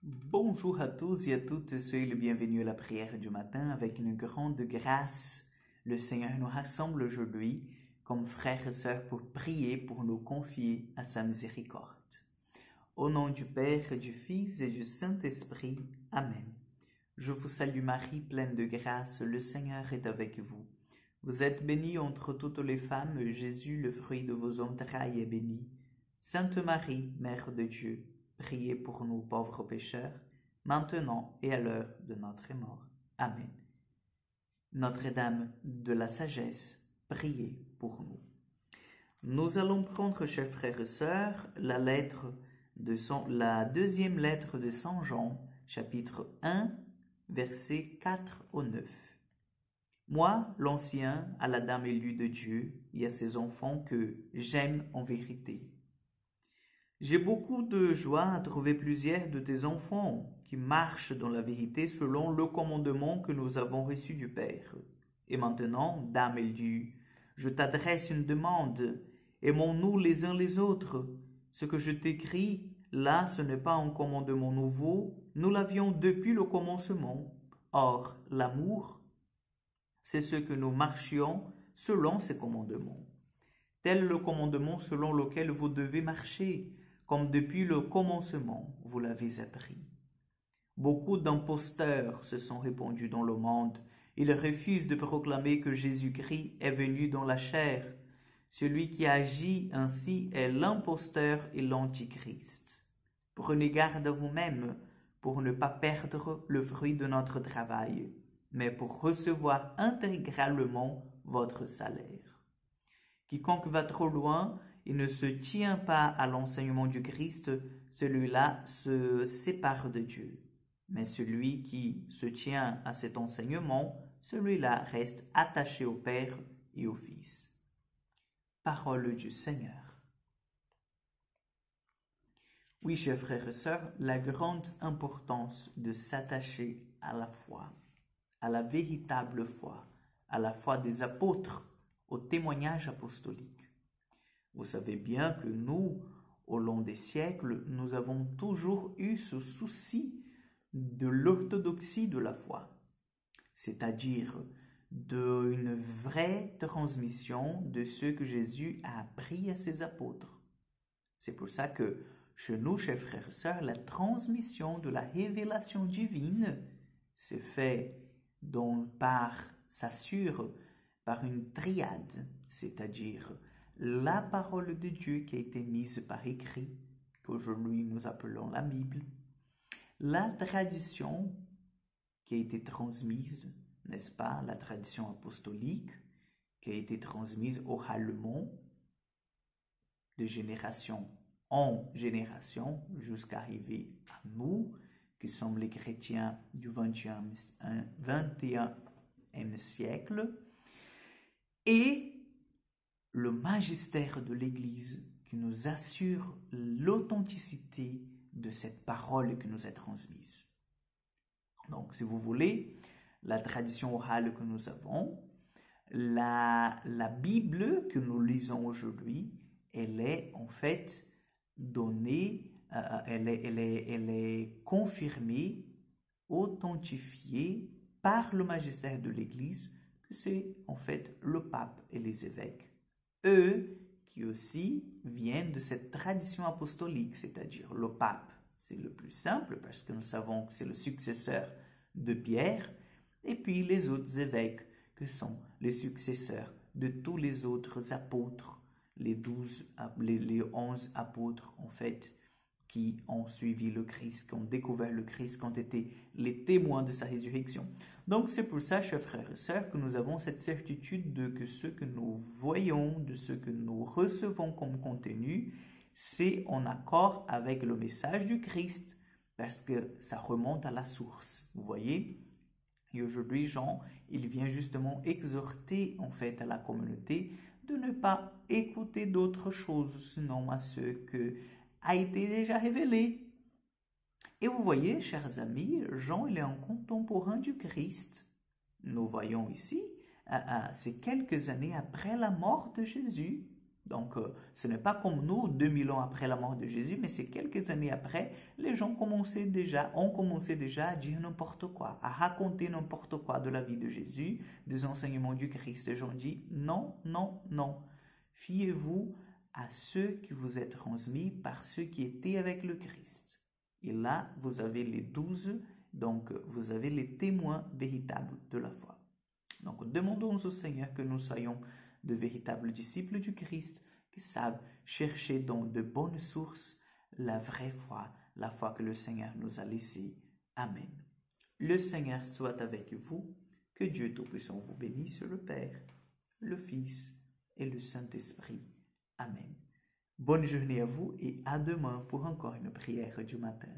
Bonjour à tous et à toutes, soyez le bienvenu à la prière du matin. Avec une grande grâce, le Seigneur nous rassemble aujourd'hui comme frères et sœurs pour prier, pour nous confier à sa miséricorde. Au nom du Père, du Fils et du Saint-Esprit. Amen. Je vous salue Marie, pleine de grâce, le Seigneur est avec vous. Vous êtes bénie entre toutes les femmes, Jésus, le fruit de vos entrailles, est béni. Sainte Marie, Mère de Dieu, priez pour nous pauvres pécheurs, maintenant et à l'heure de notre mort. Amen. Notre-Dame de la sagesse, priez pour nous. Nous allons prendre, chers frères et sœurs, la deuxième lettre de Saint Jean, chapitre 1, versets 4 au 9. Moi, l'ancien, à la dame élue de Dieu et à ses enfants que j'aime en vérité. J'ai beaucoup de joie à trouver plusieurs de tes enfants qui marchent dans la vérité selon le commandement que nous avons reçu du Père. Et maintenant, dame élue, je t'adresse une demande. Aimons-nous les uns les autres. Ce que je t'écris, là, ce n'est pas un commandement nouveau. Nous l'avions depuis le commencement. Or, l'amour, c'est ce que nous marchions selon ces commandements. Tel le commandement selon lequel vous devez marcher, comme depuis le commencement vous l'avez appris. Beaucoup d'imposteurs se sont répandus dans le monde. Ils refusent de proclamer que Jésus-Christ est venu dans la chair. Celui qui agit ainsi est l'imposteur et l'antichrist. Prenez garde à vous-même pour ne pas perdre le fruit de notre travail, mais pour recevoir intégralement votre salaire. Quiconque va trop loin et ne se tient pas à l'enseignement du Christ, celui-là se sépare de Dieu. Mais celui qui se tient à cet enseignement, celui-là reste attaché au Père et au Fils. Parole du Seigneur. Oui, chers frères et sœurs, la grande importance de s'attacher à la foi, à la véritable foi, à la foi des apôtres, au témoignage apostolique. Vous savez bien que nous, au long des siècles, nous avons toujours eu ce souci de l'orthodoxie de la foi, c'est-à-dire d'une vraie transmission de ce que Jésus a appris à ses apôtres. C'est pour ça que chez nous, chers frères et sœurs, la transmission de la révélation divine se fait s'assure par une triade, c'est-à-dire la parole de Dieu qui a été mise par écrit, qu'aujourd'hui nous appelons la Bible, la tradition qui a été transmise, n'est-ce pas, la tradition apostolique qui a été transmise oralement de génération en génération jusqu'à arriver à nous, qui sommes les chrétiens du 21e siècle, et le magistère de l'Église qui nous assure l'authenticité de cette parole qui nous est transmise. Donc, si vous voulez, la tradition orale que nous avons, la Bible que nous lisons aujourd'hui, elle est en fait donnée, elle est confirmée, authentifiée par le magistère de l'Église, que c'est en fait le pape et les évêques. Eux qui aussi viennent de cette tradition apostolique, c'est-à-dire le pape, c'est le plus simple parce que nous savons que c'est le successeur de Pierre, et puis les autres évêques que sont les successeurs de tous les autres apôtres, les 11 apôtres en fait, qui ont suivi le Christ, qui ont découvert le Christ, qui ont été les témoins de sa résurrection. Donc c'est pour ça, chers frères et sœurs, que nous avons cette certitude de que ce que nous voyons, de ce que nous recevons comme contenu, c'est en accord avec le message du Christ, parce que ça remonte à la source, vous voyez. Et aujourd'hui, Jean, il vient justement exhorter en fait à la communauté de ne pas écouter d'autres choses, sinon à ce que a été déjà révélé. Et vous voyez, chers amis, Jean, il est un contemporain du Christ. Nous voyons ici, c'est quelques années après la mort de Jésus. Donc, ce n'est pas comme nous, 2000 ans après la mort de Jésus, mais c'est quelques années après, les gens ont commencé déjà à dire n'importe quoi, à raconter n'importe quoi de la vie de Jésus, des enseignements du Christ. Les gens ont dit non, non, non. Fiez-vous à ceux qui vous est transmis par ceux qui étaient avec le Christ. Et là, vous avez les 12, donc vous avez les témoins véritables de la foi. Donc, demandons au Seigneur que nous soyons de véritables disciples du Christ qui savent chercher dans de bonnes sources la vraie foi, la foi que le Seigneur nous a laissée. Amen. Le Seigneur soit avec vous, que Dieu Tout-Puissant vous bénisse, le Père, le Fils et le Saint-Esprit. Amen. Bonne journée à vous et à demain pour encore une prière du matin.